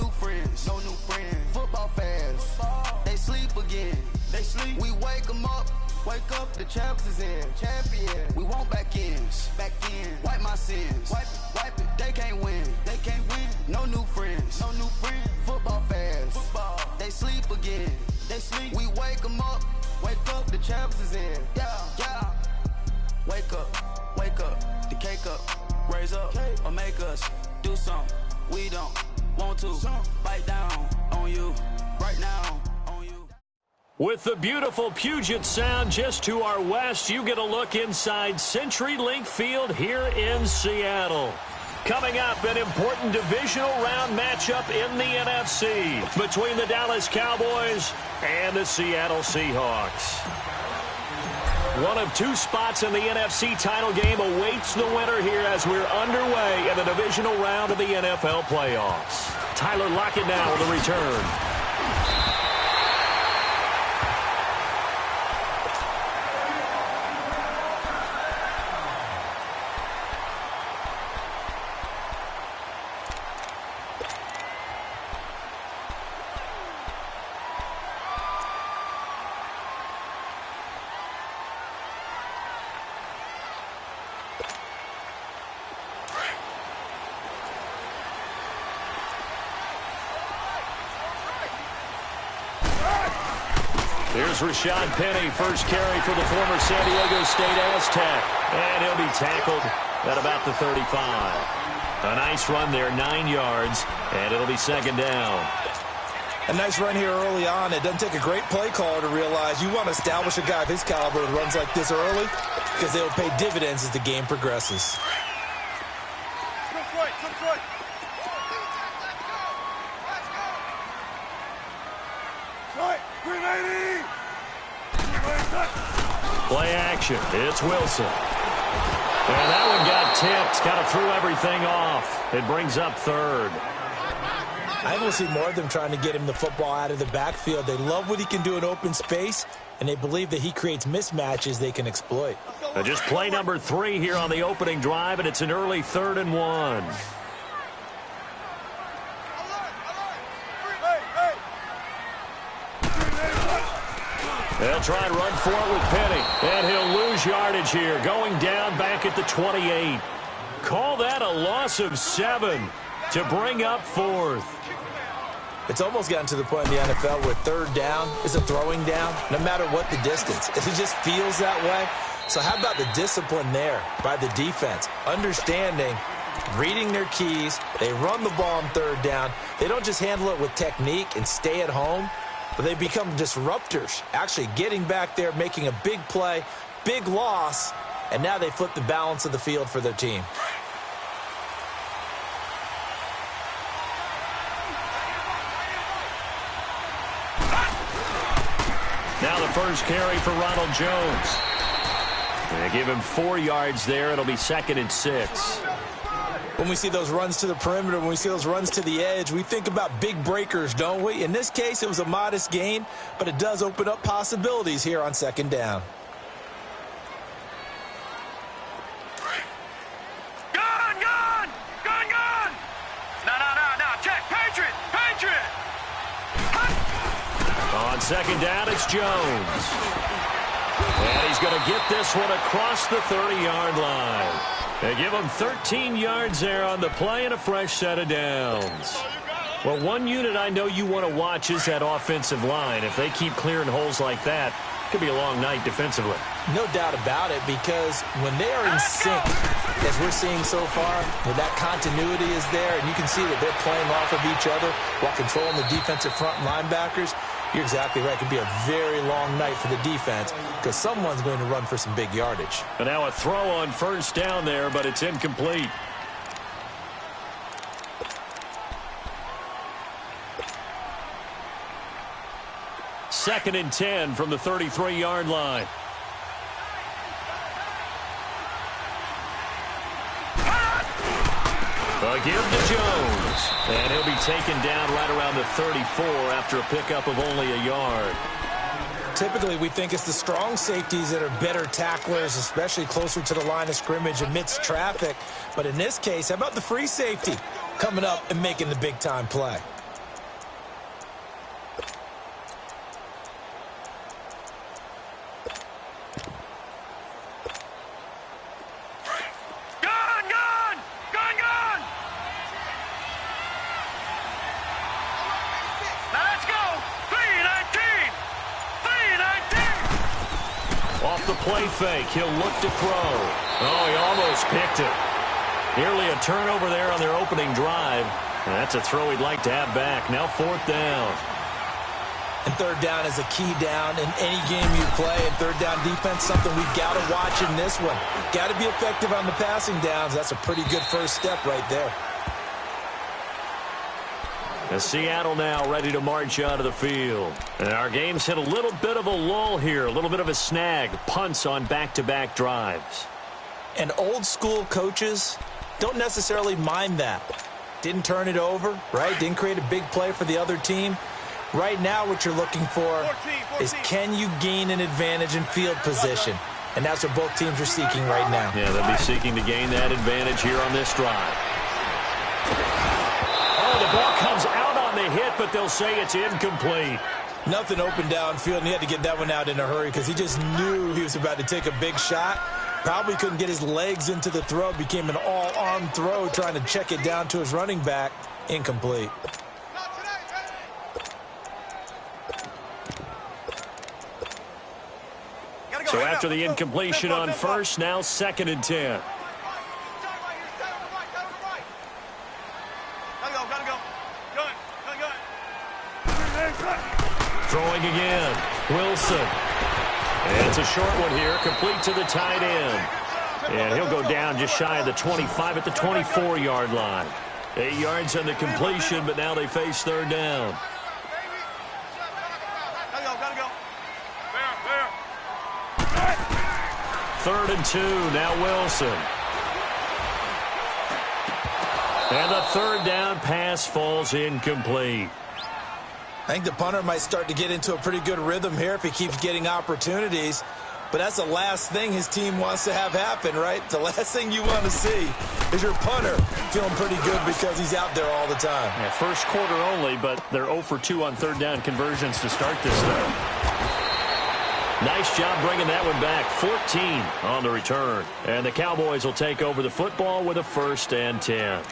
new friends, no new friends. Football fast, they sleep again. They sleep. We wake them up, the champs is in. Champion, we want back ends, wipe my sins, wipe it. They can't win, no new friends, Football fast, they sleep again. They sleep. We wake them up, the champs is in. Yeah. Wake up, the cake up, raise up, or make us do something we don't want to. Bite down on you right now. With the beautiful Puget Sound just to our west, you get a look inside CenturyLink Field here in Seattle. Coming up, an important divisional round matchup in the NFC between the Dallas Cowboys and the Seattle Seahawks. One of two spots in the NFC title game awaits the winner here as we're underway in the divisional round of the NFL playoffs. Tyler Lockett now with the return. Here's Rashad Penny, first carry for the former San Diego State Aztec. And he'll be tackled at about the 35. A nice run there, 9 yards, and it'll be second down. A nice run here early on. It doesn't take a great play caller to realize you want to establish a guy of his caliber with runs like this early because they'll pay dividends as the game progresses. Play action. It's Wilson. And that one got tipped. Kind of threw everything off. It brings up third. I will see more of them trying to get him the football out of the backfield. They love what he can do in open space, and they believe that he creates mismatches they can exploit. Just play number 3 here on the opening drive, and it's an early 3rd and 1. They'll try and run for it with Penny, and he'll lose yardage here, going down back at the 28. Call that a loss of 7 to bring up 4th. It's almost gotten to the point in the NFL where 3rd down is a throwing down, no matter what the distance. It just feels that way. So how about the discipline there by the defense? Understanding, reading their keys. They run the ball on 3rd down. They don't just handle it with technique and stay at home, but they become disruptors, actually getting back there, making a big play, big loss, and now they flip the balance of the field for their team. Now the first carry for Ronald Jones. They give him 4 yards there. It'll be 2nd and 6. When we see those runs to the perimeter, when we see those runs to the edge, we think about big breakers, don't we? In this case, it was a modest gain, but it does open up possibilities here on 2nd down. Gun! No, check, Patriot! On 2nd down, it's Jones. And he's going to get this one across the 30-yard line. They give him 13 yards there on the play and a fresh set of downs. Well, one unit I know you want to watch is that offensive line. If they keep clearing holes like that, it could be a long night defensively. No doubt about it, because when they are in sync, as we're seeing so far, where that continuity is there, and you can see that they're playing off of each other while controlling the defensive front linebackers, you're exactly right. It could be a very long night for the defense because someone's going to run for some big yardage. And now a throw on 1st down there, but it's incomplete. Second and 10 from the 33-yard line. A give to Jones. And he'll be taken down right around the 34 after a pickup of only a yard. Typically, we think it's the strong safeties that are better tacklers, especially closer to the line of scrimmage amidst traffic. But in this case, how about the free safety coming up and making the big-time play? play fake. He'll look to throw. Oh, he almost picked it. Nearly a turnover there on their opening drive. And that's a throw he'd like to have back. Now 4th down. And 3rd down is a key down in any game you play. And 3rd down defense, something we've got to watch in this one. Got to be effective on the passing downs. That's a pretty good first step right there. As Seattle now ready to march out of the field. And our game's hit a little bit of a lull here, a little bit of a snag. Punts on back-to-back drives. And old school coaches don't necessarily mind that. Didn't turn it over, right? Didn't create a big play for the other team. Right now what you're looking for is can you gain an advantage in field position? And that's what both teams are seeking right now. Yeah, they'll be seeking to gain that advantage here on this drive. Oh, the ball comes out on the hit, but they'll say it's incomplete. Nothing open downfield, and he had to get that one out in a hurry because he just knew he was about to take a big shot. Probably couldn't get his legs into the throw. Became an all-arm throw trying to check it down to his running back. Incomplete. So after the incompletion on first, now 2nd and 10. Throwing again. Wilson. And it's a short one here, complete to the tight end. And he'll go down just shy of the 25 at the 24-yard line. 8 yards on the completion, but now they face 3rd down. Third and 2, now Wilson. And the 3rd down pass falls incomplete. I think the punter might start to get into a pretty good rhythm here if he keeps getting opportunities. But that's the last thing his team wants to have happen, right? The last thing you want to see is your punter feeling pretty good because he's out there all the time. Yeah, first quarter only, but they're 0 for 2 on 3rd down conversions to start this thing. Nice job bringing that one back. 14 on the return. And the Cowboys will take over the football with a 1st and 10.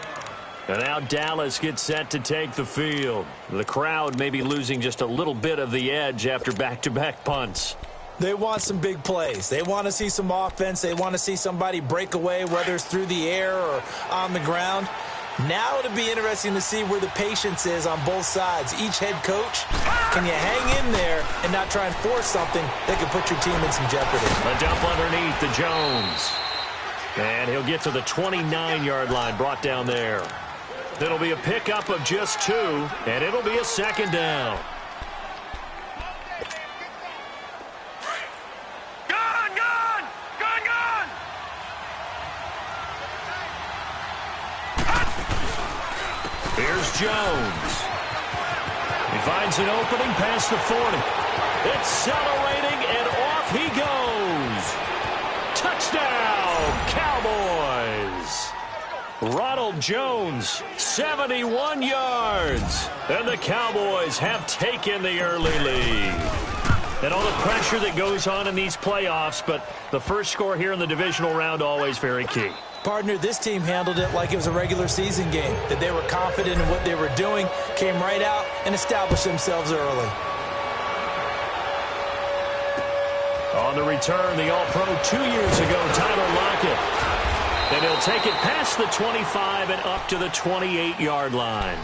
And now Dallas gets set to take the field. The crowd may be losing just a little bit of the edge after back-to-back punts. They want some big plays. They want to see some offense. They want to see somebody break away, whether it's through the air or on the ground. Now it'll be interesting to see where the patience is on both sides. Each head coach, can you hang in there and not try and force something that could put your team in some jeopardy? A dump underneath to Jones. And he'll get to the 29-yard line, brought down there. It'll be a pickup of just 2, and it'll be a 2nd down. Here's Jones. He finds an opening past the 40. Accelerating, and off he goes. Touchdown, Cowboys. Ronald Jones, 71 yards. And the Cowboys have taken the early lead. And all the pressure that goes on in these playoffs, but the first score here in the divisional round always very key. Partner, this team handled it like it was a regular season game, that they were confident in what they were doing, came right out and established themselves early. On the return, the All-Pro 2 years ago, Tyler Lockett. And he'll take it past the 25 and up to the 28-yard line.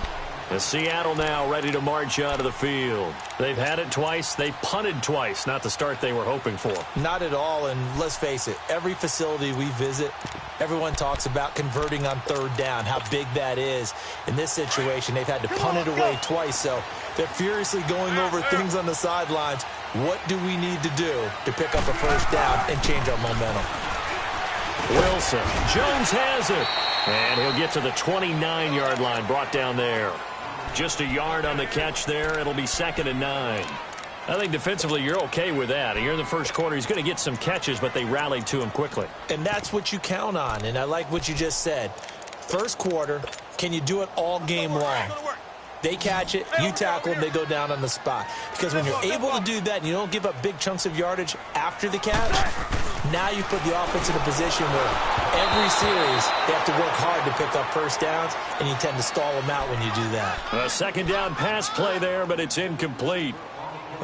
As Seattle now ready to march out of the field. They've had it twice. They've punted twice. Not the start they were hoping for. Not at all, and let's face it, every facility we visit, everyone talks about converting on 3rd down, how big that is. In this situation, they've had to punt it away twice, so they're furiously going over things on the sidelines. What do we need to do to pick up a 1st down and change our momentum? Wilson. Jones has it. And he'll get to the 29-yard line, brought down there. Just a yard on the catch there. It'll be 2nd and 9. I think defensively you're okay with that. Here in the first quarter, he's going to get some catches, but they rallied to him quickly. And that's what you count on, and I like what you just said. First quarter, can you do it all game long? They catch it, you tackle them, they go down on the spot. Because when you're able to do that and you don't give up big chunks of yardage after the catch, now you put the offense in a position where every series they have to work hard to pick up 1st downs, and you tend to stall them out when you do that. A 2nd down pass play there, but it's incomplete.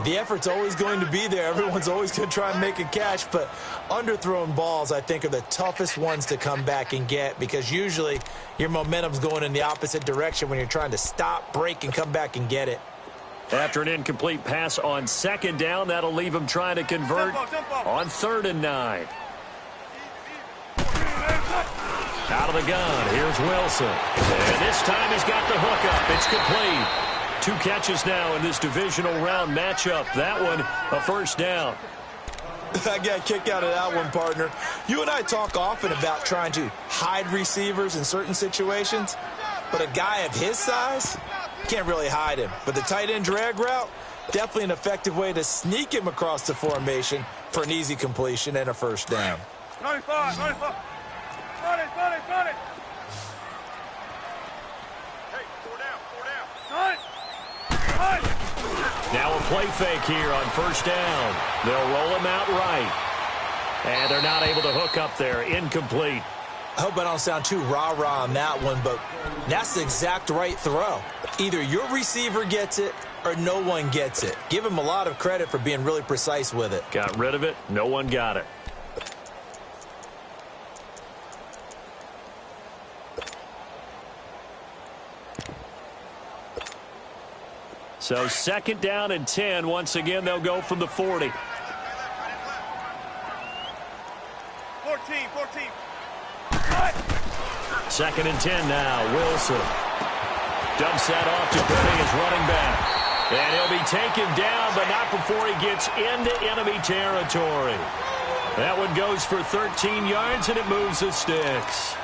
The effort's always going to be there. Everyone's always going to try and make a catch, but underthrown balls, I think, are the toughest ones to come back and get because usually your momentum's going in the opposite direction when you're trying to stop, break, and come back and get it. After an incomplete pass on second down, that'll leave him trying to convert on 3rd and 9. Out of the gun, here's Wilson. And this time he's got the hook up. It's complete. 2 catches now in this divisional round matchup. That one, a first down. I got a kick out of that one, partner. You and I talk often about trying to hide receivers in certain situations, but a guy of his size can't really hide him. But the tight end drag route, definitely an effective way to sneak him across the formation for an easy completion and a first down. 95, 95. Got it. Hey, 4 down. Now a play fake here on first down. They'll roll him out right. And they're not able to hook up there. Incomplete. I hope I don't sound too rah-rah on that one, but that's the exact right throw. Either your receiver gets it or no one gets it. Give him a lot of credit for being really precise with it. Got rid of it. No one got it. So 2nd down and 10. Once again, they'll go from the 40. 14. Second and 10 now. Wilson dumps that off to Penny as running back. And he'll be taken down, but not before he gets into enemy territory. That one goes for 13 yards, and it moves the sticks.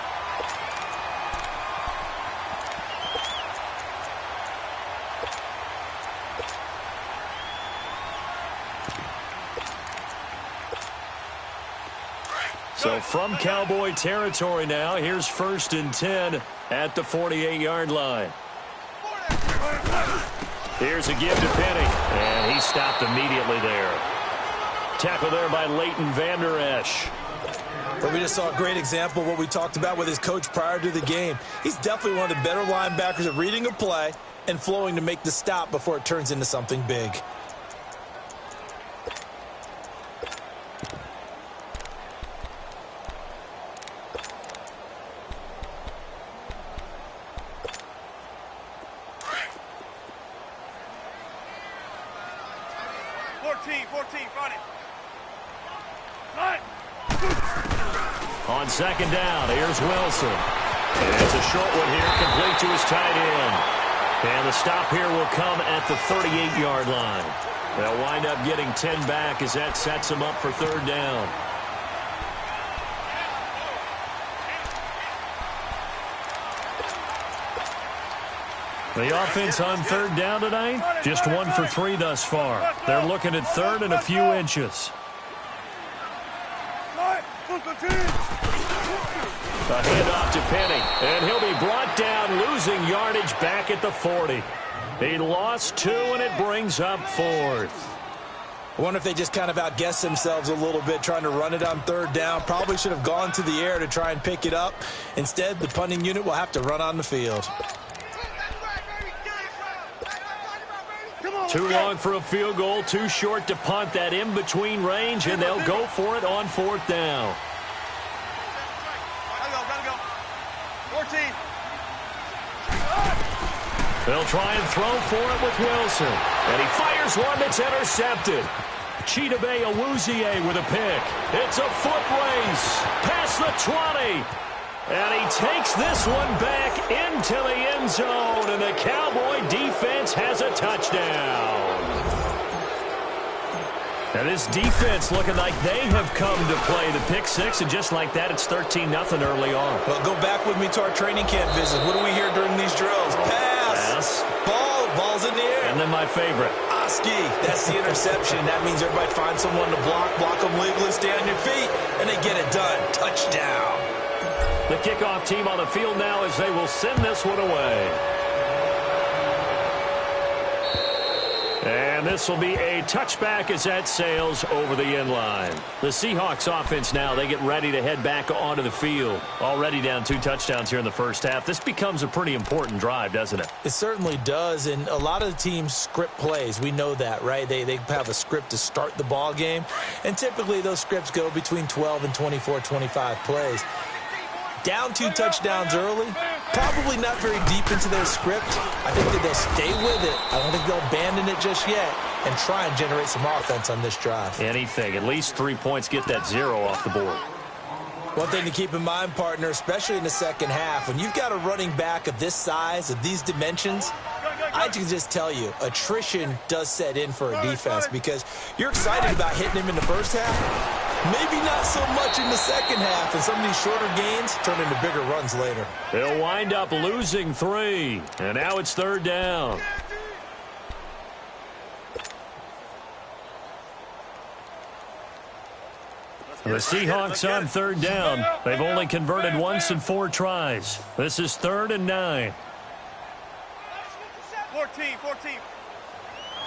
So from Cowboy territory now, here's 1st and 10 at the 48-yard line. Here's a give to Penny, and he stopped immediately there. Tackle there by Leighton Vander Esch. But we just saw a great example of what we talked about with his coach prior to the game. He's definitely one of the better linebackers at reading a play and flowing to make the stop before it turns into something big. On 2nd down, here's Wilson. And it's a short one here, complete to his tight end. And the stop here will come at the 38-yard line. They'll wind up getting 10 back as that sets them up for 3rd down. The offense on 3rd down tonight, just 1 for 3 thus far. They're looking at 3rd and a few inches. A handoff to Penny, and he'll be brought down, losing yardage back at the 40. He lost 2, and it brings up 4th. I wonder if they just kind of outguessed themselves a little bit trying to run it on 3rd down. Probably should have gone to the air to try and pick it up. Instead, the punting unit will have to run on the field. Too long for a field goal, too short to punt. That in-between range, and they'll go for it on 4th down. They'll try and throw for it with Wilson. And he fires one that's intercepted. Chidobe Awuzie with a pick. It's a foot race past the 20. And he takes this one back into the end zone. And the Cowboy defense has a touchdown. And this defense looking like they have come to play the pick six. And just like that, it's 13-0 early on. Well, go back with me to our training camp visit. What do we hear during these drills? Pass. Ball's in the air. And then my favorite. Oski. That's the interception. That means everybody finds someone to block them legally, stay on your feet, and they get it done. Touchdown. The kickoff team on the field now as they will send this one away. And And this will be a touchback as that sails over the end line. The Seahawks offense now, they get ready to head back onto the field. Already down 2 touchdowns here in the first half. This becomes a pretty important drive, doesn't it? It certainly does, and a lot of the teams script plays. We know that, right? They have a script to start the ball game, and typically those scripts go between 12 and 24, 25 plays. Down 2 touchdowns early, probably not very deep into their script. I think that they'll stay with it. I don't think they'll abandon it just yet and try and generate some offense on this drive. Anything. At least 3 points, get that 0 off the board. One thing to keep in mind, partner, especially in the second half, when you've got a running back of this size, of these dimensions, I can just tell you, attrition does set in for a defense because you're excited about hitting him in the first half. Maybe not so much in the second half, and some of these shorter gains turn into bigger runs later. They'll wind up losing 3, and now it's 3rd down. The Seahawks on 3rd down. They've only converted once in 4 tries. This is 3rd and 9. 14.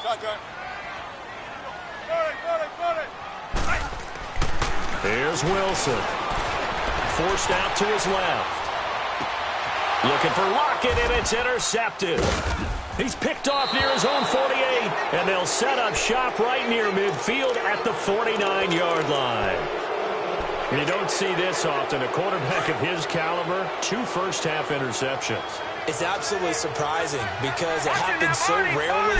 Shotgun. Got it. Here's Wilson. Forced out to his left. Looking for Lockett, and it's intercepted. He's picked off near his own 48, and they'll set up shop right near midfield at the 49-yard line. You don't see this often. A quarterback of his caliber, 2 first-half interceptions. It's absolutely surprising because it happens so rarely.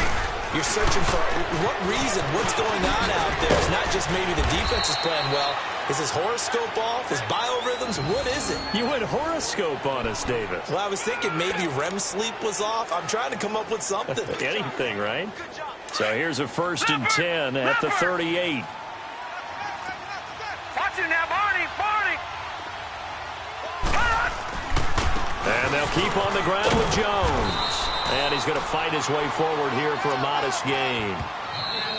You're searching for what reason, what's going on out there. It's not just maybe the defense is playing well. Is his horoscope off? His biorhythms? What is it? You went horoscope on us, David. Well, I was thinking maybe REM sleep was off. I'm trying to come up with something. Anything, right? So here's a 1st and 10 at the 38. Watch it now, Barney. And they'll keep on the ground with Jones. And he's going to fight his way forward here for a modest gain.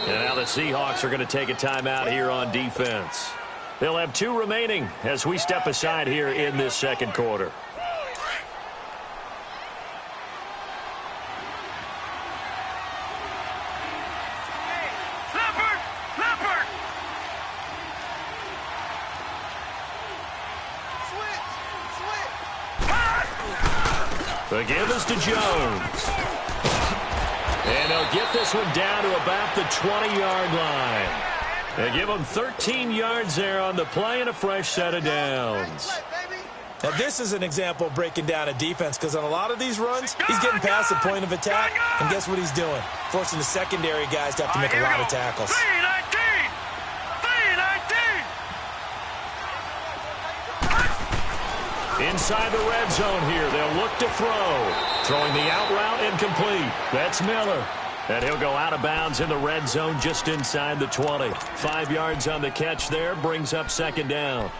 And now the Seahawks are going to take a timeout here on defense. They'll have 2 remaining as we step aside here in this second quarter. The give is to Jones. And they'll get this one down to about the 20-yard line. They give him 13 yards there on the play and a fresh set of downs. Now, this is an example of breaking down a defense because on a lot of these runs, he's getting past the point of attack, and guess what he's doing? Forcing the secondary guys to have to make a lot of tackles. 3-19. Inside the red zone here, they'll look to throw. Throwing the out route incomplete. That's Miller. And he'll go out of bounds in the red zone just inside the 20. 5 yards on the catch there, brings up 2nd down.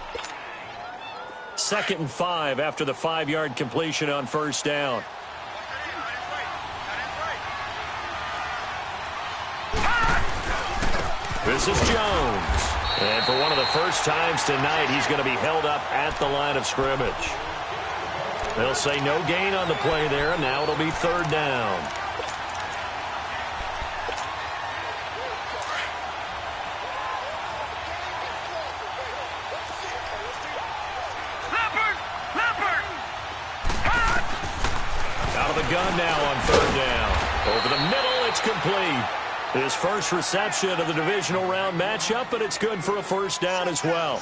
2nd and 5 after the 5-yard completion on 1st down. This is Jones. And for one of the first times tonight, he's going to be held up at the line of scrimmage. They'll say no gain on the play there, and now it'll be 3rd down. Out of the gun now on 3rd down. Over the middle, it's complete. His first reception of the divisional round matchup, but it's good for a 1st down as well.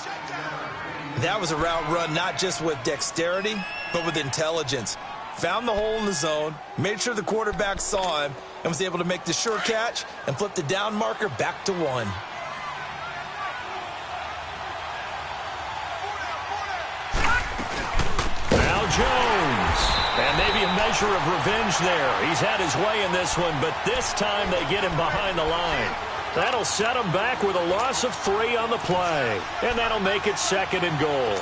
That was a route run not just with dexterity, but with intelligence. Found the hole in the zone, made sure the quarterback saw him, and was able to make the sure catch and flip the down marker back to 1. Now Jones. And maybe a measure of revenge there. He's had his way in this one, but this time they get him behind the line. That'll set him back with a loss of 3 on the play. And that'll make it 2nd and goal.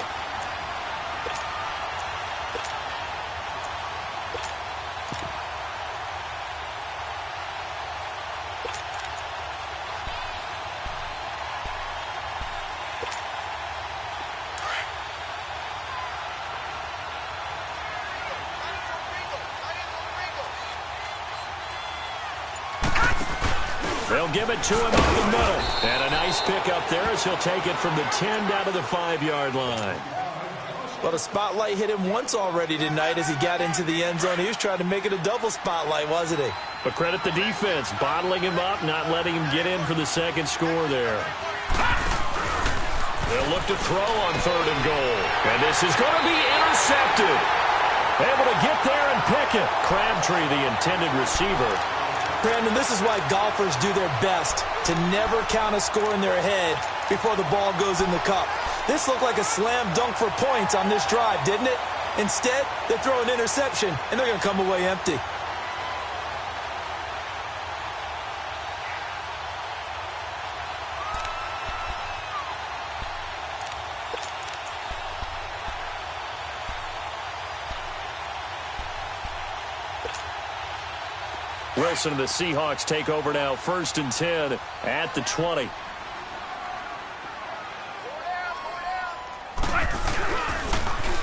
They'll give it to him up the middle. And a nice pick up there as he'll take it from the 10 down to the 5-yard line. Well, the spotlight hit him once already tonight as he got into the end zone. He was trying to make it a double spotlight, wasn't he? But credit the defense, bottling him up, not letting him get in for the second score there. They'll look to throw on 3rd and goal. And this is going to be intercepted. Able to get there and pick it. Crabtree, the intended receiver. Brandon, this is why golfers do their best to never count a score in their head before the ball goes in the cup. This looked like a slam dunk for points on this drive, didn't it? Instead, they throw an interception, and they're going to come away empty. Wilson and the Seahawks take over now, 1st and 10 at the 20.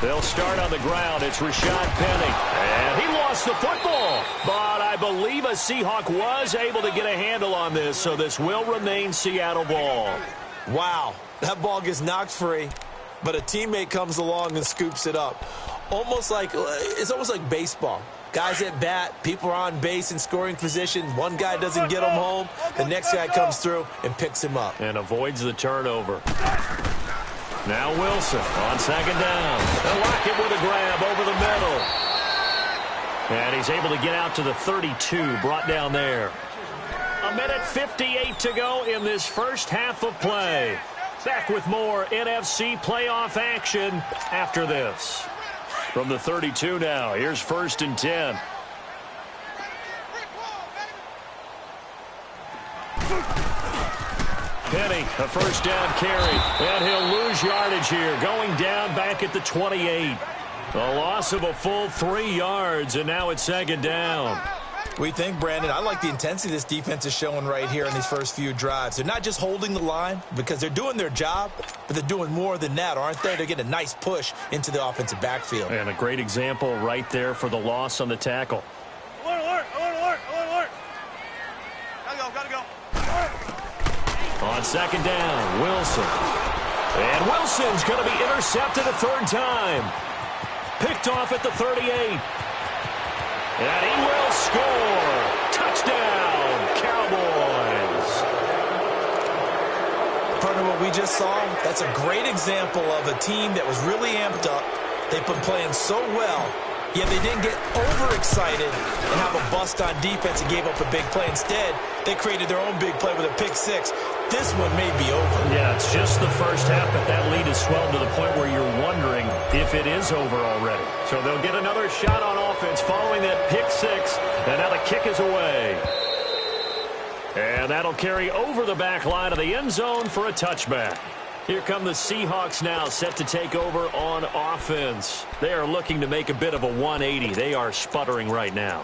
They'll start on the ground. It's Rashad Penny. And he lost the football. But I believe a Seahawk was able to get a handle on this, so this will remain Seattle ball. Wow, that ball gets knocked free, but a teammate comes along and scoops it up. It's almost like baseball. Guys at bat, people are on base in scoring position. One guy doesn't get him home. The next guy comes through and picks him up. And avoids the turnover. Now Wilson on 2nd down. They'll lock it with a grab over the middle. And he's able to get out to the 32, brought down there. 1:58 to go in this first half of play. Back with more NFC playoff action after this. From the 32 now, here's 1st and 10. Penny, a 1st down carry, and he'll lose yardage here, going down back at the 28. A loss of a full 3 yards, and now it's 2nd down. We think, Brandon, I like the intensity this defense is showing right here in these first few drives. They're not just holding the line because they're doing their job, but they're doing more than that, aren't they? They're getting a nice push into the offensive backfield. And a great example right there for the loss on the tackle. Alert, alert, alert, alert, alert. Gotta go. On 2nd down, Wilson. And Wilson's going to be intercepted a 3rd time. Picked off at the 38. And he will score. Touchdown, Cowboys. Partner, what we just saw, that's a great example of a team that was really amped up. They've been playing so well, yet they didn't get overexcited and have a bust on defense and gave up a big play. Instead, they created their own big play with a pick 6. This one may be over. Yeah, it's just the first half, but that lead has swelled to the point where you're wondering if it is over already. So they'll get another shot on offense following that pick 6, and now the kick is away. And that'll carry over the back line of the end zone for a touchback. Here come the Seahawks now, set to take over on offense. They are looking to make a bit of a 180. They are sputtering right now.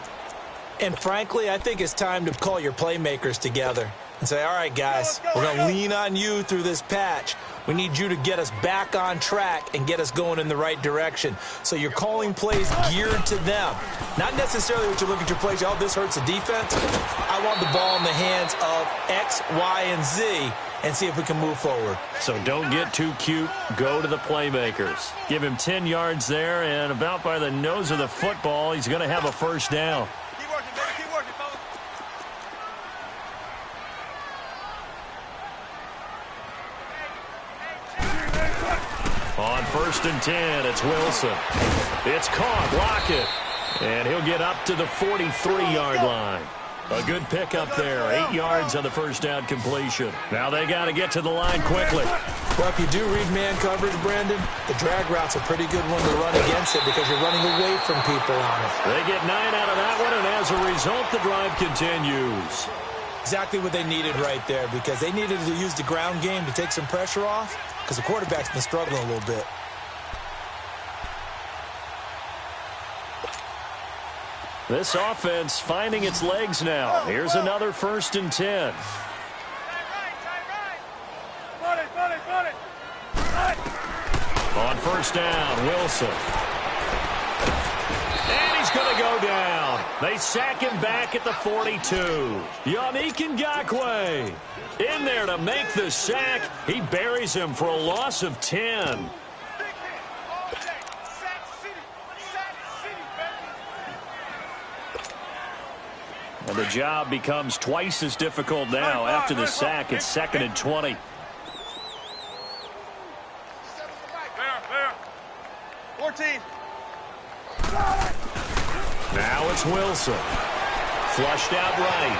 And frankly, I think it's time to call your playmakers together and say, all right, guys, we're going to lean on you through this patch. We need you to get us back on track and get us going in the right direction. So you're calling plays geared to them. Not necessarily what you look at your plays, oh, this hurts the defense. I want the ball in the hands of X, Y, and Z and see if we can move forward. So don't get too cute. Go to the playmakers. Give him 10 yards there, and about by the nose of the football, he's going to have a 1st down. Keep working, baby. Keep working, fellas. On 1st and 10, it's Wilson. It's caught, Lockett. And he'll get up to the 43-yard line. A good pickup there, 8 yards on the 1st down completion. Now they got to get to the line quickly. Well, if you do read man coverage, Brandon, the drag route's a pretty good one to run against it because you're running away from people on it. They get 9 out of that one, and as a result, the drive continues. Exactly what they needed right there because they needed to use the ground game to take some pressure off because the quarterback's been struggling a little bit. This offense finding its legs now. Here's another 1st and 10. On 1st down, Wilson. And he's going to go down. They sack him back at the 42. Yannick Ngakoue in there to make the sack. He buries him for a loss of 10. And the job becomes twice as difficult now after the sack. It's 2nd and 20. There. 14. Now it's Wilson. Flushed out right.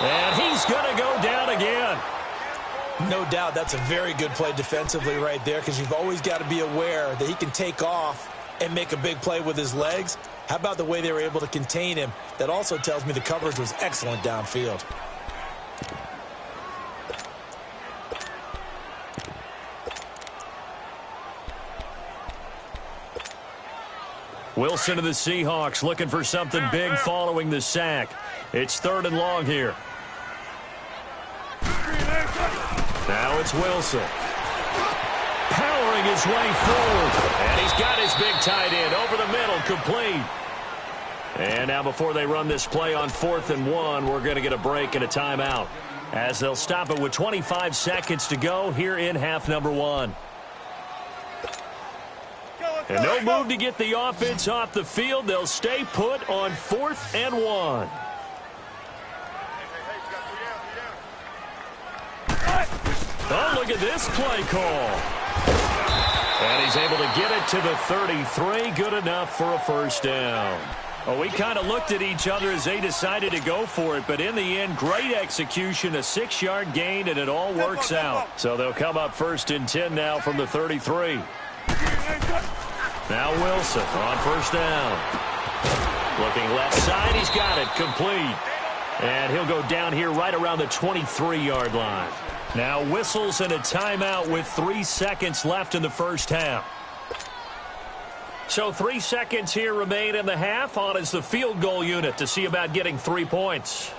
And he's going to go down again. No doubt that's a very good play defensively right there, because you've always got to be aware that he can take off and make a big play with his legs. How about the way they were able to contain him? That also tells me the coverage was excellent downfield. Wilson of the Seahawks looking for something big following the sack. It's 3rd and long here. Now it's Wilson. Powering his way forward. And he's got his big tight end over the middle, complete. And now before they run this play on 4th and 1, we're going to get a break and a timeout, as they'll stop it with 25 seconds to go here in half number 1. And no move to get the offense off the field. They'll stay put on 4th and 1. Oh, look at this play call. And he's able to get it to the 33. Good enough for a first down. Well, we kind of looked at each other as they decided to go for it, but in the end, great execution, a 6-yard gain, and it all works out. So they'll come up 1st and 10 now from the 33. Now Wilson on first down. Looking left side, he's got it, complete. And he'll go down here right around the 23-yard line. Now whistles and a timeout with 3 seconds left in the first half. So 3 seconds here remain in the half. On is the field goal unit to see about getting 3 points.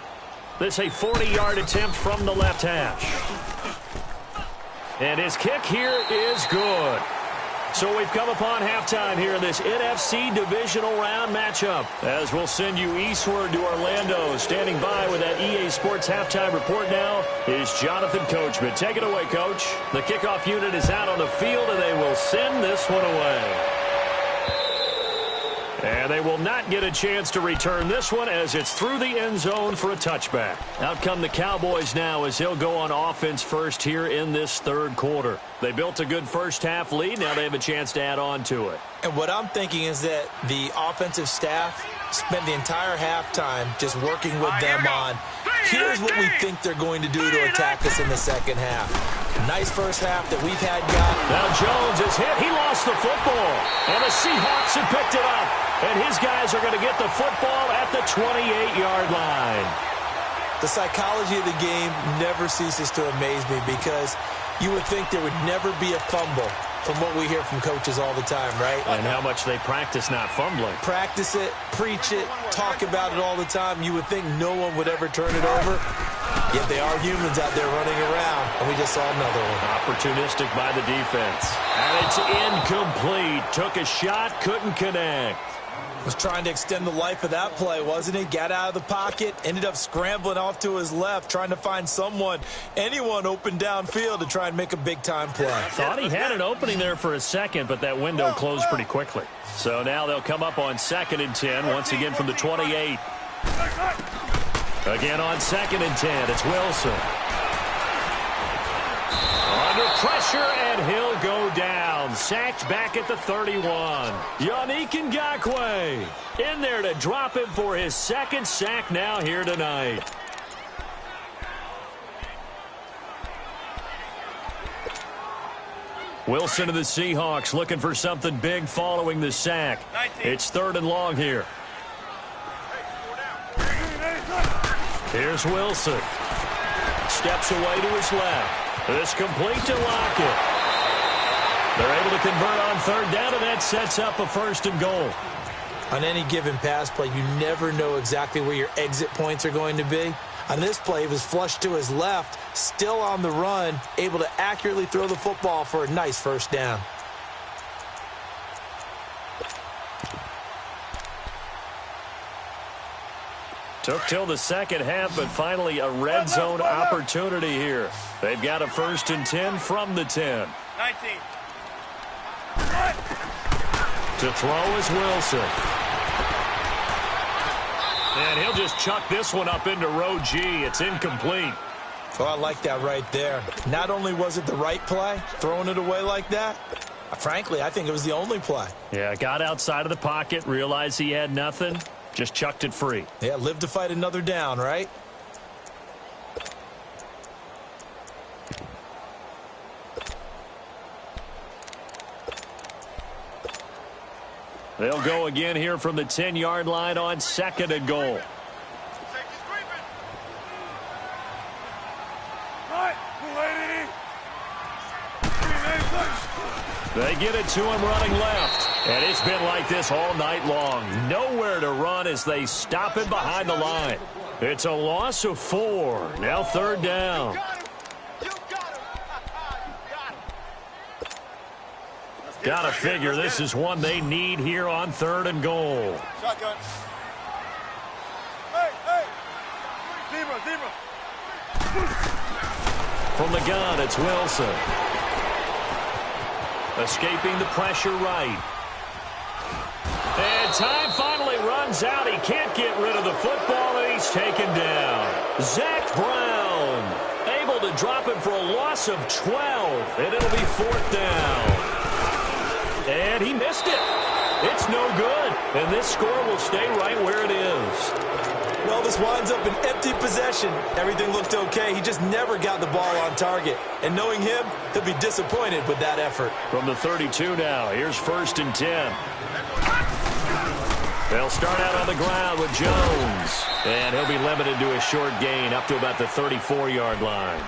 This a 40-yard attempt from the left hash. And his kick here is good. So we've come upon halftime here in this NFC divisional round matchup, as we'll send you eastward to Orlando. Standing by with that EA Sports halftime report now is Jonathan Coachman. Take it away, Coach. The kickoff unit is out on the field, and they will send this one away. And they will not get a chance to return this one, as it's through the end zone for a touchback. Out come the Cowboys now, as they'll go on offense first here in this 3rd quarter. They built a good first half lead. Now they have a chance to add on to it. And what I'm thinking is that the offensive staff spent the entire halftime just working with them on, here's what we think they're going to do to attack us in the second half. Nice first half that we've had got. Now Jones is hit. He lost the football. And the Seahawks have picked it up. And his guys are going to get the football at the 28-yard line. The psychology of the game never ceases to amaze me, because you would think there would never be a fumble from what we hear from coaches all the time, right? And how much they practice not fumbling. Practice it, preach it, talk about it all the time. You would think no one would ever turn it over. Yet they are humans out there running around, and we just saw another one. Opportunistic by the defense. And it's incomplete. Took a shot, couldn't connect. Was trying to extend the life of that play, wasn't he? Got out of the pocket, ended up scrambling off to his left, trying to find anyone open downfield to try and make a big-time play. Thought he had an opening there for a second, but that window closed pretty quickly. So now they'll come up on 2nd and 10, once again from the 28. Again on 2nd and 10, it's Wilson. Under pressure, and he'll go down. Sacked back at the 31. Yannick Ngakoue in there to drop him for his 2nd sack now here tonight. Wilson of the Seahawks looking for something big following the sack. It's 3rd and long here. Here's Wilson. Steps away to his left. This complete to Lockett. They're able to convert on 3rd down, and that sets up a 1st and goal. On any given pass play, you never know exactly where your exit points are going to be. On this play, he was flushed to his left, still on the run, able to accurately throw the football for a nice 1st down. Took till the second half, but finally a red zone opportunity here. They've got a 1st and 10 from the 10. 19. To throw is Wilson. And he'll just chuck this one up into row G. It's incomplete. Oh, I like that right there. Not only was it the right play, throwing it away like that, frankly, I think it was the only play. Yeah, got outside of the pocket, realized he had nothing, just chucked it free. Yeah, live to fight another down, right? They'll go again here from the 10-yard line on 2nd and goal. They get it to him running left. And it's been like this all night long. Nowhere to run as they stop it behind the line. It's a loss of 4. Now 3rd down. Gotta figure this is one they need here on 3rd and goal. Shotgun. Hey. Zebra. From the gun, it's Wilson. Escaping the pressure right. And time finally runs out. He can't get rid of the football, and he's taken down. Zach Brown able to drop it for a loss of 12, and it'll be 4th down. And he missed it. It's no good, and this score will stay right where it is. Well, this winds up an empty possession. Everything looked okay. He just never got the ball on target. And knowing him, he'll be disappointed with that effort. From the 32 now, here's 1st and 10. They'll start out on the ground with Jones. And he'll be limited to a short gain up to about the 34-yard line.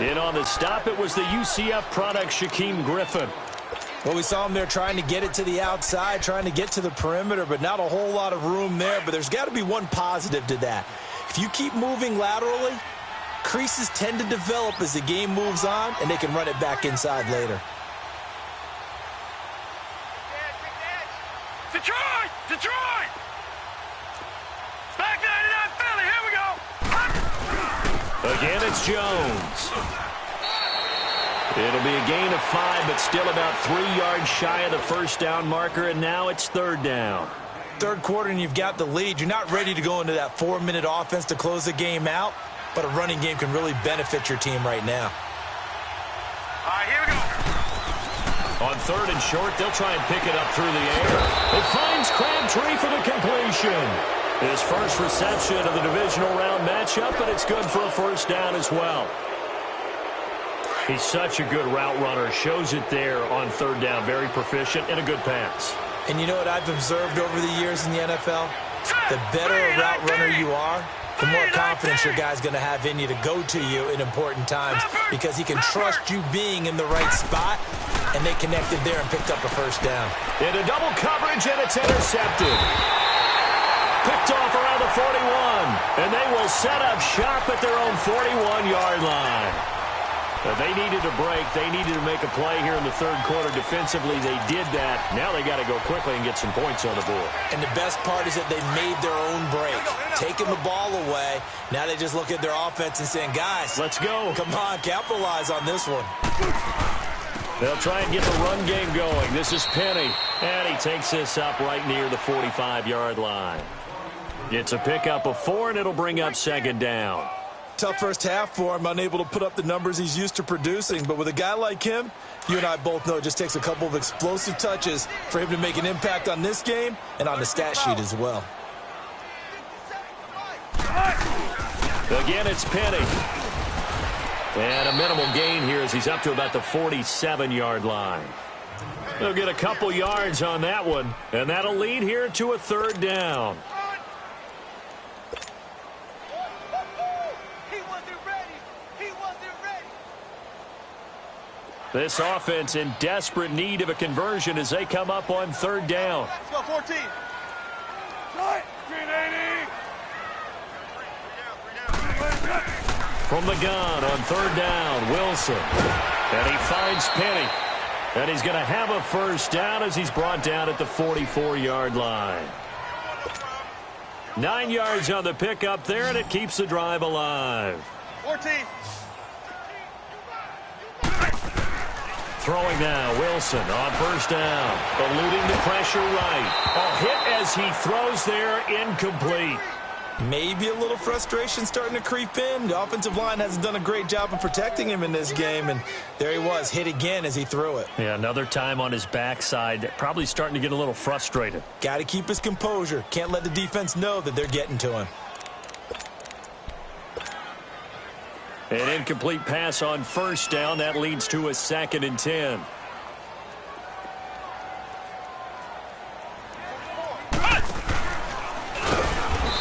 In on the stop, it was the UCF product, Shaquem Griffin. Well, we saw him there trying to get it to the outside, trying to get to the perimeter, but not a whole lot of room there. But there's got to be one positive to that. If you keep moving laterally, creases tend to develop as the game moves on, and they can run it back inside later. Detroit! Back 99 Philly, here we go! Again, it's Jones. It'll be a gain of 5, but still about 3 yards shy of the 1st down marker, and now it's 3rd down. 3rd quarter, and you've got the lead. You're not ready to go into that 4-minute offense to close the game out, but a running game can really benefit your team right now. All right, here we go. On 3rd and short, they'll try and pick it up through the air. It finds Crabtree for the completion. His first reception of the divisional round matchup, but it's good for a 1st down as well. He's such a good route runner. Shows it there on 3rd down. Very proficient and a good pass. And you know what I've observed over the years in the NFL? The better a route runner you are, the more confidence your guy's going to have in you to go to you in important times because he can trust you being in the right spot, and they connected there and picked up a 1st down. Into double coverage, and it's intercepted. Picked off around the 41, and they will set up shop at their own 41-yard line. They needed a break. They needed to make a play here in the 3rd quarter. Defensively, they did that. Now they got to go quickly and get some points on the board. And the best part is that they made their own break, taking the ball away. Now they just look at their offense and saying, guys, let's go. Come on, capitalize on this one. They'll try and get the run game going. This is Penny, and he takes this up right near the 45-yard line. It's a pickup of 4, and it'll bring up 2nd down. Tough first half for him, unable to put up the numbers he's used to producing. But with a guy like him, you and I both know it just takes a couple of explosive touches for him to make an impact on this game and on the stat sheet as well. Again, it's Penny. And a minimal gain here as he's up to about the 47-yard line. They'll get a couple yards on that one, and that'll lead here to a 3rd down. This offense in desperate need of a conversion as they come up on 3rd down. Let's go, 14. 380. From the gun on 3rd down, Wilson. And he finds Penny. And he's going to have a 1st down as he's brought down at the 44-yard line. 9 yards on the pickup there, and it keeps the drive alive. 14. Throwing now, Wilson on first down. Eluding the pressure right. A hit as he throws there, incomplete. Maybe a little frustration starting to creep in. The offensive line hasn't done a great job of protecting him in this game, and there he was, hit again as he threw it. Yeah, another time on his backside, probably starting to get a little frustrated. Got to keep his composure. Can't let the defense know that they're getting to him. An incomplete pass on first down. That leads to a 2nd and 10.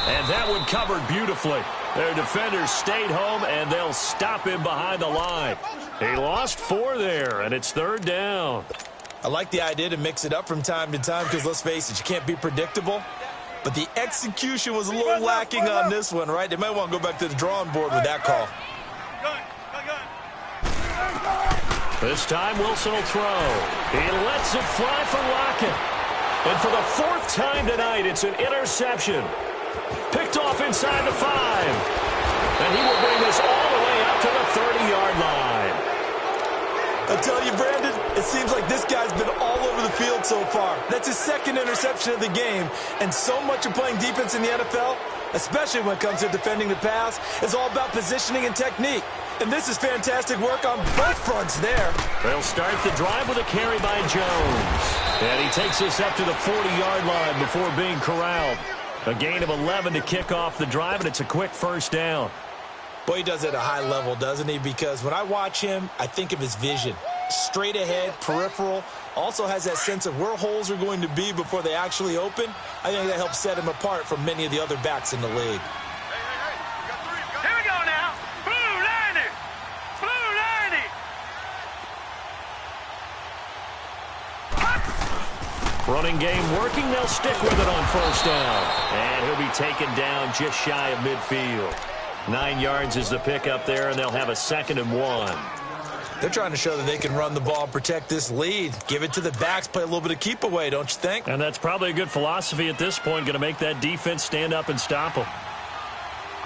And that one covered beautifully. Their defenders stayed home, and they'll stop him behind the line. He lost 4 there, and it's 3rd down. I like the idea to mix it up from time to time because, let's face it, you can't be predictable. But the execution was a little lacking on this one, right? They might want to go back to the drawing board with that call. This time, Wilson will throw. He lets it fly for Lockett. And for the 4th time tonight, it's an interception. Picked off inside the 5. And he will bring this all the way up to the 30-yard line. I tell you, Brandon, it seems like this guy's been all over the field so far. That's his 2nd interception of the game. And so much of playing defense in the NFL, especially when it comes to defending the pass, is all about positioning and technique. And this is fantastic work on both fronts there. They'll start the drive with a carry by Jones. And he takes us up to the 40-yard line before being corralled. A gain of 11 to kick off the drive, and it's a quick 1st down. Boy, he does it at a high level, doesn't he? Because when I watch him, I think of his vision. Straight ahead, peripheral, also has that sense of where holes are going to be before they actually open. I think that helps set him apart from many of the other backs in the league. Here we go now. Blue 90. Blue 90. Running game working. They'll stick with it on first down. And he'll be taken down just shy of midfield. 9 yards is the pickup there, and they'll have a 2nd and 1. They're trying to show that they can run the ball and protect this lead. Give it to the backs, play a little bit of keep away, don't you think? And that's probably a good philosophy at this point, going to make that defense stand up and stop them. All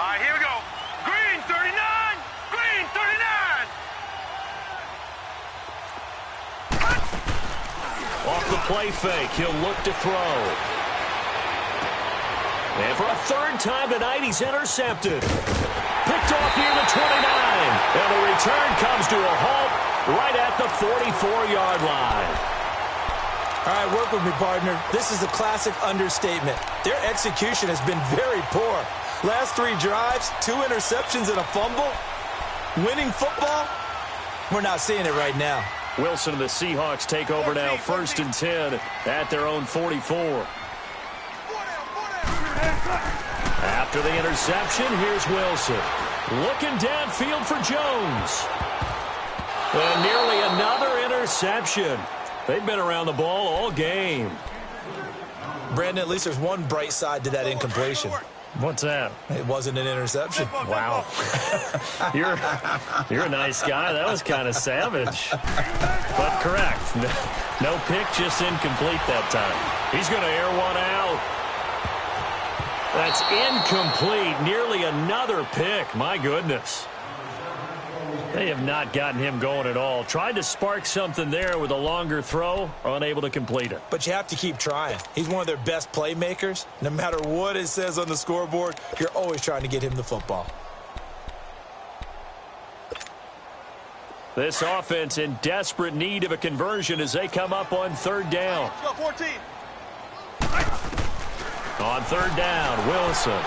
right, here we go. Green 39. Green 39. Off the play fake, he'll look to throw. And for a 3rd time tonight, he's intercepted. Picked off near the 29. And the return comes to a halt right at the 44-yard line. All right, work with me, partner. This is a classic understatement. Their execution has been very poor. Last 3 drives, 2 interceptions and a fumble. Winning football? We're not seeing it right now. Wilson and the Seahawks take over now, 1st and 10 at their own 44. After the interception, here's Wilson. Looking downfield for Jones. And nearly another interception. They've been around the ball all game. Brandon, at least there's one bright side to that incompletion. What's that? It wasn't an interception. Wow. You're a nice guy. That was kind of savage. But correct. No pick, just incomplete that time. He's going to air one out. That's incomplete. Nearly another pick. My goodness. They have not gotten him going at all. Tried to spark something there with a longer throw, unable to complete it. But you have to keep trying. He's one of their best playmakers. No matter what it says on the scoreboard, you're always trying to get him the football. This offense in desperate need of a conversion as they come up on 3rd down. Let's go, 14. On 3rd down, Wilson.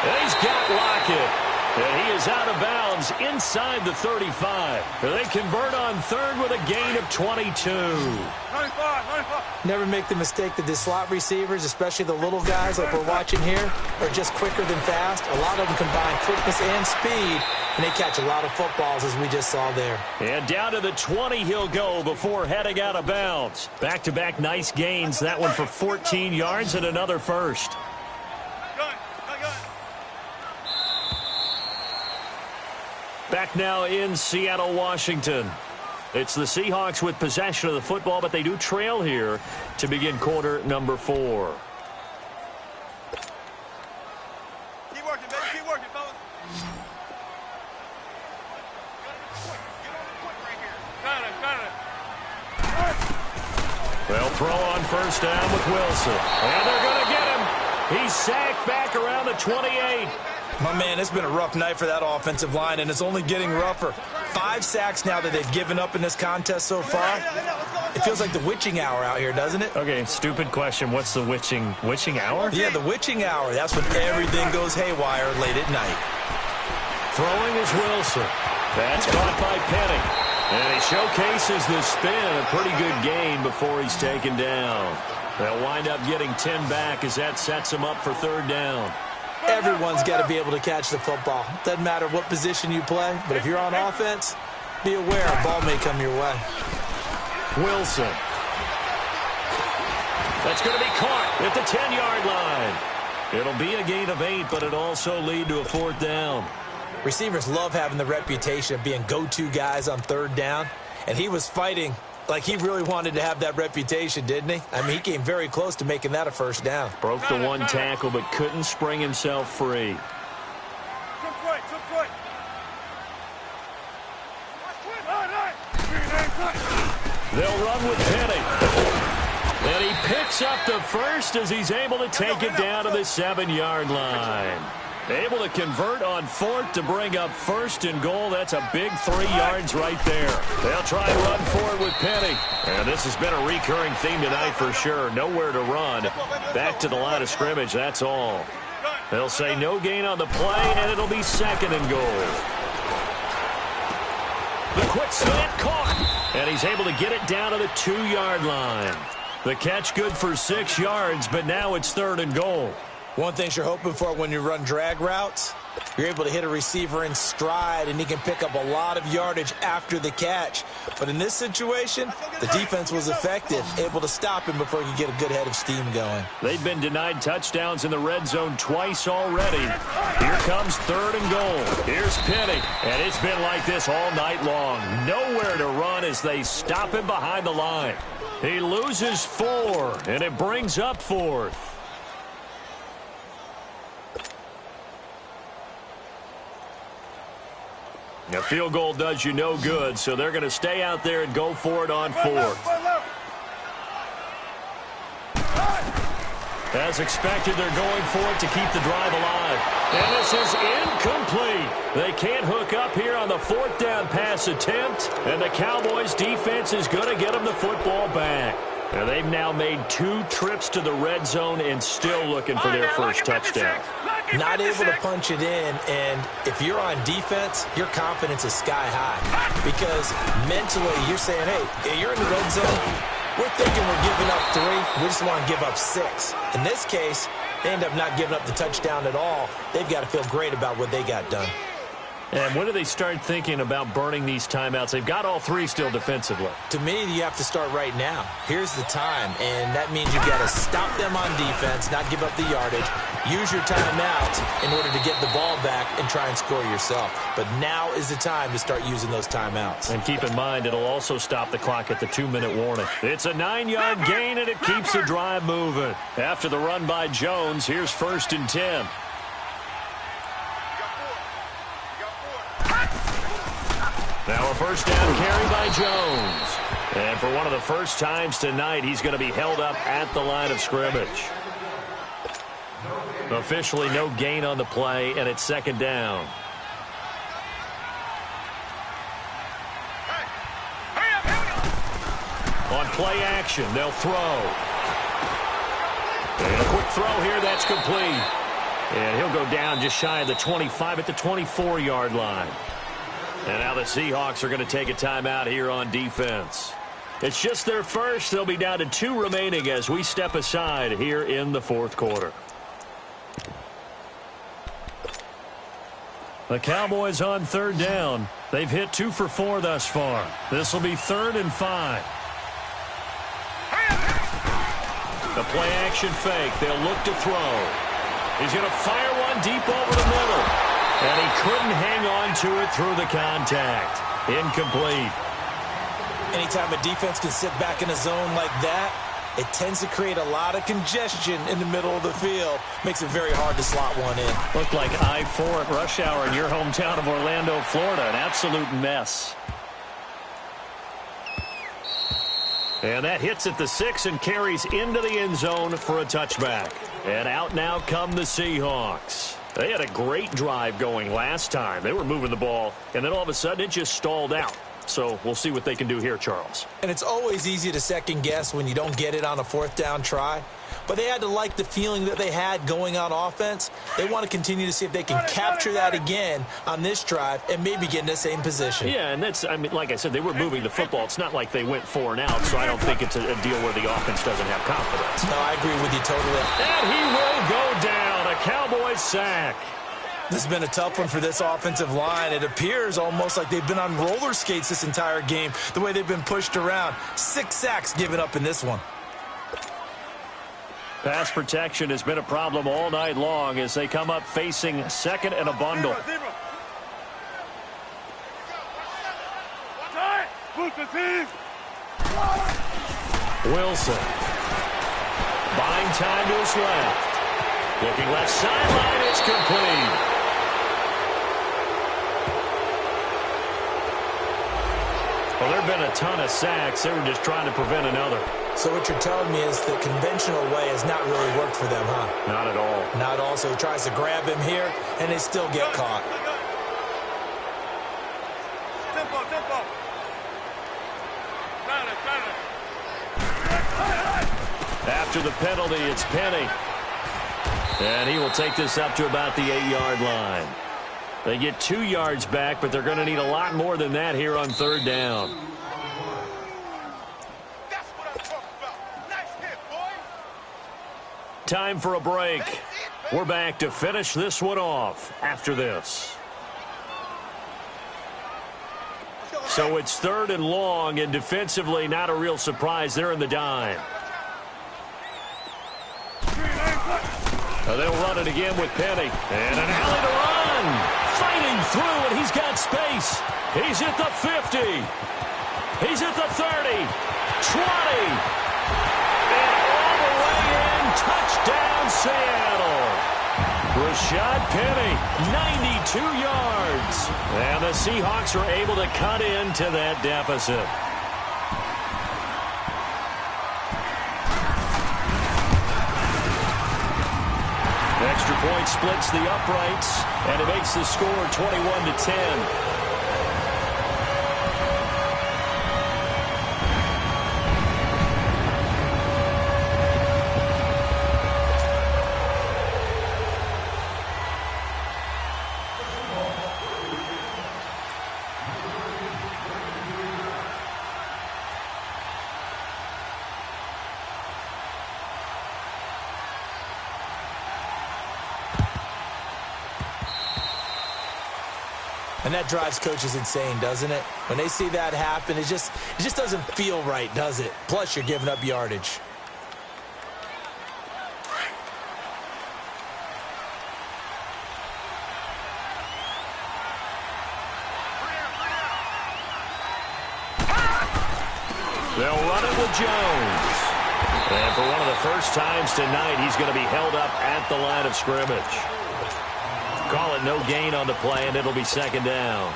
And he's got Lockett. And he is out of bounds inside the 35. They convert on 3rd with a gain of 22. 95. Never make the mistake that the slot receivers, especially the little guys like we're watching here, are just quicker than fast. A lot of them combine quickness and speed, and they catch a lot of footballs, as we just saw there. And down to the 20 he'll go before heading out of bounds. Back-to-back nice gains. That one for 14 yards and another first. Back now in Seattle, Washington. It's the Seahawks with possession of the football, but they do trail here to begin quarter number 4. first down with Wilson. And they're going to get him. He's sacked back around the 28. My man, it's been a rough night for that offensive line, and it's only getting rougher. 5 sacks now that they've given up in this contest so far. It feels like the witching hour out here, doesn't it? Okay, stupid question. What's the witching hour? Yeah, the witching hour. That's when everything goes haywire late at night. Throwing is Wilson. That's caught by Penny. And he showcases the spin. A pretty good gain before he's taken down. They'll wind up getting 10 back as that sets him up for third down. Everyone's got to be able to catch the football. Doesn't matter what position you play, but if you're on offense, be aware a ball may come your way. Wilson. That's going to be caught at the 10-yard line. It'll be a gain of 8, but it'll also lead to a fourth down. Receivers love having the reputation of being go-to guys on third down, and he was fighting like he really wanted to have that reputation, didn't he? I mean, he came very close to making that a first down. Broke the one tackle, but couldn't spring himself free. They'll run with Penny. And he picks up the first as he's able to take it down to the 7-yard line. Able to convert on fourth to bring up first and goal. That's a big 3 yards right there. They'll try and run forward with Penny. And this has been a recurring theme tonight for sure. Nowhere to run. Back to the line of scrimmage, that's all. They'll say no gain on the play, and it'll be second and goal. The quick slant caught. And he's able to get it down to the 2-yard line. The catch good for 6 yards, but now it's third and goal. One thing you're hoping for when you run drag routes, you're able to hit a receiver in stride, and he can pick up a lot of yardage after the catch. But in this situation, the defense was effective, able to stop him before he could get a good head of steam going. They've been denied touchdowns in the red zone twice already. Here comes third and goal. Here's Penny, and it's been like this all night long. Nowhere to run as they stop him behind the line. He loses 4, and it brings up fourth. A field goal does you no good, so they're going to stay out there and go for it on fourth. As expected, they're going for it to keep the drive alive. And this is incomplete. They can't hook up here on the fourth down pass attempt, and the Cowboys defense is going to get them the football back. And they've now made 2 trips to the red zone and still looking for their first touchdown. Not able to punch it in, and if you're on defense, your confidence is sky high. Because mentally, you're saying, hey, you're in the red zone. We're thinking we're giving up 3. We just want to give up 6. In this case, they end up not giving up the touchdown at all. They've got to feel great about what they got done. And when do they start thinking about burning these timeouts? They've got all 3 still defensively. To me, you have to start right now. Here's the time, and that means you've got to stop them on defense, not give up the yardage, use your timeout in order to get the ball back and try and score yourself. But now is the time to start using those timeouts. And keep in mind, it'll also stop the clock at the 2-minute warning. It's a 9-yard gain, and it keeps the drive moving. After the run by Jones, here's first and 10. Now a first down carry by Jones. And for one of the first times tonight, he's going to be held up at the line of scrimmage. Officially no gain on the play, and it's second down. On play action, they'll throw. And a quick throw here, that's complete. And he'll go down just shy of the 25 at the 24-yard line. And now the Seahawks are going to take a timeout here on defense. It's just their first. They'll be down to 2 remaining as we step aside here in the fourth quarter. The Cowboys on third down. They've hit 2 for 4 thus far. This will be 3rd and 5. The play action fake. They'll look to throw. He's going to fire one deep over the middle. And he couldn't hang on to it through the contact. Incomplete. Anytime a defense can sit back in a zone like that, it tends to create a lot of congestion in the middle of the field. Makes it very hard to slot one in. Looked like I-4 at rush hour in your hometown of Orlando, Florida. An absolute mess. And that hits at the 6 and carries into the end zone for a touchback. And out now come the Seahawks. They had a great drive going last time. They were moving the ball, and then all of a sudden it just stalled out. So we'll see what they can do here, Charles. And it's always easy to second guess when you don't get it on a fourth down try. But they had to like the feeling that they had going on offense. They want to continue to see if they can capture that again on this drive and maybe get in the same position. Yeah, and that's, I mean, like I said, they were moving the football. It's not like they went 4 and out, so I don't think it's a deal where the offense doesn't have confidence. No, I agree with you totally. And he will go down. A Cowboys sack. This has been a tough one for this offensive line. It appears almost like they've been on roller skates this entire game, the way they've been pushed around. 6 sacks given up in this one. Pass protection has been a problem all night long as they come up facing second and a bundle. Wilson. Buying time to his left. Looking left sideline, it's complete. Well, there have been a ton of sacks. They were just trying to prevent another. So what you're telling me is the conventional way has not really worked for them, huh? Not at all. Not at all. So he tries to grab him here, and they still get caught. Tempo, tempo. After the penalty, it's Penny. And he will take this up to about the 8-yard line. They get 2 yards back, but they're going to need a lot more than that here on 3rd down. That's what I'm talking about. Nice hit, boy. Time for a break. We're back to finish this one off after this. So it's 3rd and long, and defensively not a real surprise. They're in the dime. They'll run it again with Penny. And an alley to run. Fighting through, and he's got space. He's at the 50. He's at the 30. 20. And all the way in. Touchdown, Seattle. Rashad Penny, 92 yards. And the Seahawks are able to cut into that deficit. Extra point splits the uprights, and it makes the score 21-10. And that drives coaches insane, doesn't it? When they see that happen, it just doesn't feel right, does it? Plus, you're giving up yardage. They'll run it with Jones. And for one of the first times tonight, he's going to be held up at the line of scrimmage. Call it no gain on the play, and it'll be 2nd down.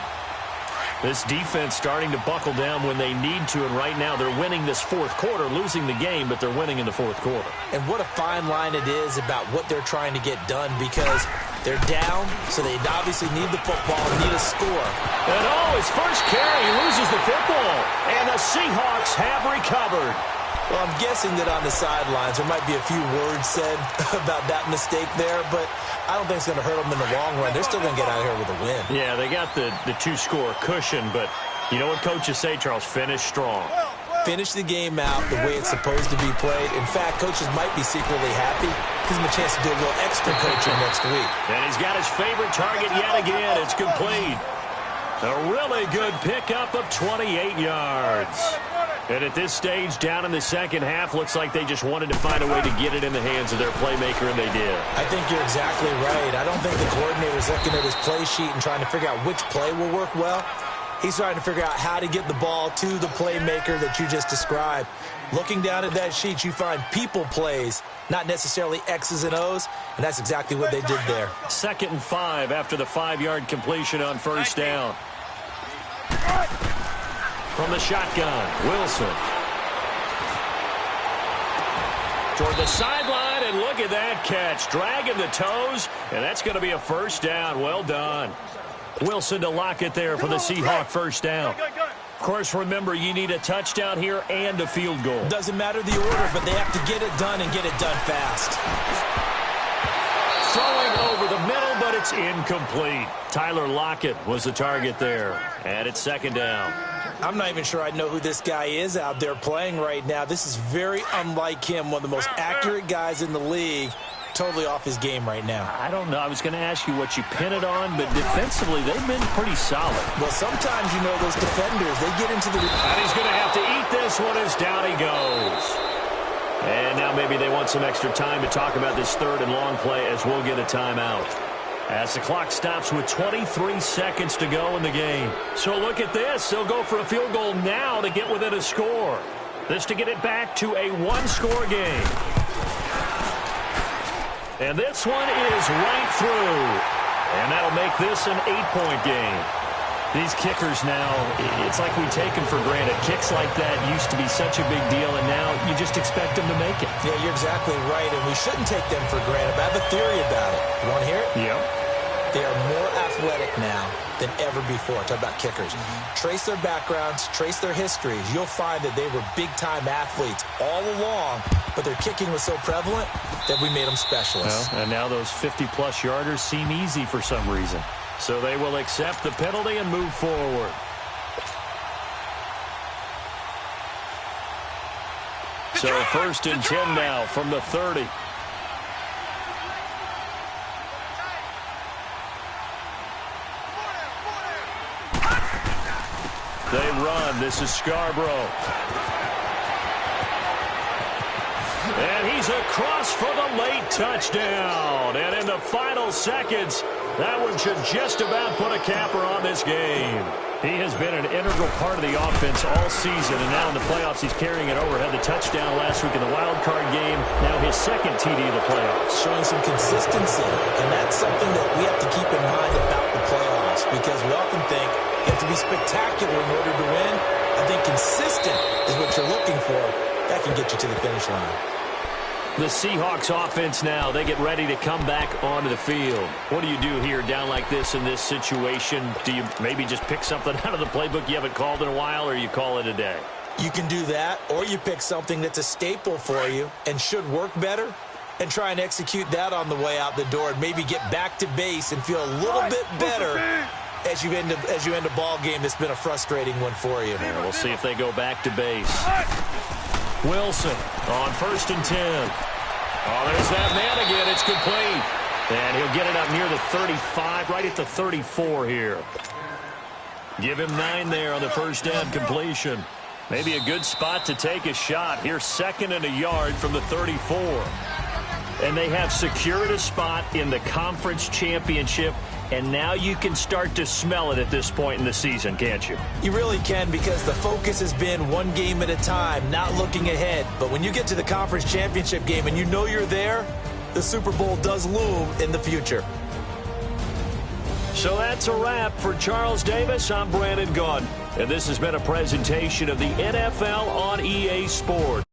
This defense starting to buckle down when they need to, and right now they're winning this 4th quarter, losing the game, but they're winning in the 4th quarter. And what a fine line it is about what they're trying to get done, because they're down, so they obviously need the football, need a score. And his first carry, he loses the football, and the Seahawks have recovered. Well, I'm guessing that on the sidelines there might be a few words said about that mistake there, but I don't think it's going to hurt them in the long run. They're still going to get out of here with a win. Yeah, they got the 2-score cushion, but you know what coaches say, Charles? Finish strong. Finish the game out the way it's supposed to be played. In fact, coaches might be secretly happy. Gives them a chance to do a little extra coaching next week. And he's got his favorite target yet again. It's complete. A really good pickup of 28 yards. And at this stage, down in the second half, looks like they just wanted to find a way to get it in the hands of their playmaker, and they did. I think you're exactly right. I don't think the coordinator's looking at his play sheet and trying to figure out which play will work well. He's trying to figure out how to get the ball to the playmaker that you just described. Looking down at that sheet, you find people plays, not necessarily X's and O's, and that's exactly what they did there. 2nd and 5 after the 5-yard completion on 1st down. From the shotgun, Wilson. toward the sideline, and look at that catch. Dragging the toes, and that's going to be a first down. Well done. Wilson to lock it there for the Seahawk first down. Of course, remember, you need a touchdown here and a field goal. Doesn't matter the order, but they have to get it done and get it done fast. Throwing over the middle, but it's incomplete. Tyler Lockett was the target there, and it's second down. I'm not even sure I know who this guy is out there playing right now. This is very unlike him, one of the most accurate guys in the league. Totally off his game right now. I don't know. I was going to ask you what you pin it on, but defensively, they've been pretty solid. Well, sometimes, you know, those defenders, they get into the... And he's going to have to eat this one as down he goes. And now maybe they want some extra time to talk about this third and long play as we'll get a timeout. As the clock stops with 23 seconds to go in the game. So look at this. They'll go for a field goal now to get within a score. This to get it back to a one-score game. And this one is right through. And that'll make this an 8-point game. These kickers now, it's like we take them for granted. Kicks like that used to be such a big deal, and now you just expect them to make it. Yeah, you're exactly right, and we shouldn't take them for granted. But I have a theory about it. You want to hear it? Yep. They are more athletic now than ever before. Talk about kickers. Trace their backgrounds, trace their histories. You'll find that they were big-time athletes all along, but their kicking was so prevalent that we made them specialists. Well, and now those 50-plus yarders seem easy for some reason. So they will accept the penalty and move forward. So first and 10 now from the 30. They run. This is Scarborough. And he's across for the late touchdown. And in the final seconds, that one should just about put a capper on this game. He has been an integral part of the offense all season, and now in the playoffs he's carrying it over. Had the touchdown last week in the wild card game. Now his second TD in the playoffs. Showing some consistency, and that's something that we have to keep in mind about the playoffs, because we often think you have to be spectacular in order to win. I think consistent is what you're looking for. That can get you to the finish line. The Seahawks offense now, they get ready to come back onto the field. What do you do here down like this in this situation? Do you maybe just pick something out of the playbook you haven't called in a while, or you call it a day? You can do that, or you pick something that's a staple for you and should work better and try and execute that on the way out the door and maybe get back to base and feel a little bit better as you end a ball game that's been a frustrating one for you. Yeah, we'll see if they go back to base. Wilson on first and 10. Oh, there's that man again. It's complete. And he'll get it up near the 35, right at the 34 here. Give him 9 there on the first down completion. Maybe a good spot to take a shot. Here's second and a yard from the 34. And they have secured a spot in the conference championship. And now you can start to smell it at this point in the season, can't you? You really can, because the focus has been one game at a time, not looking ahead. But when you get to the conference championship game and you know you're there, the Super Bowl does loom in the future. So that's a wrap for Charles Davis. I'm Brandon Gaudin. And this has been a presentation of the NFL on EA Sports.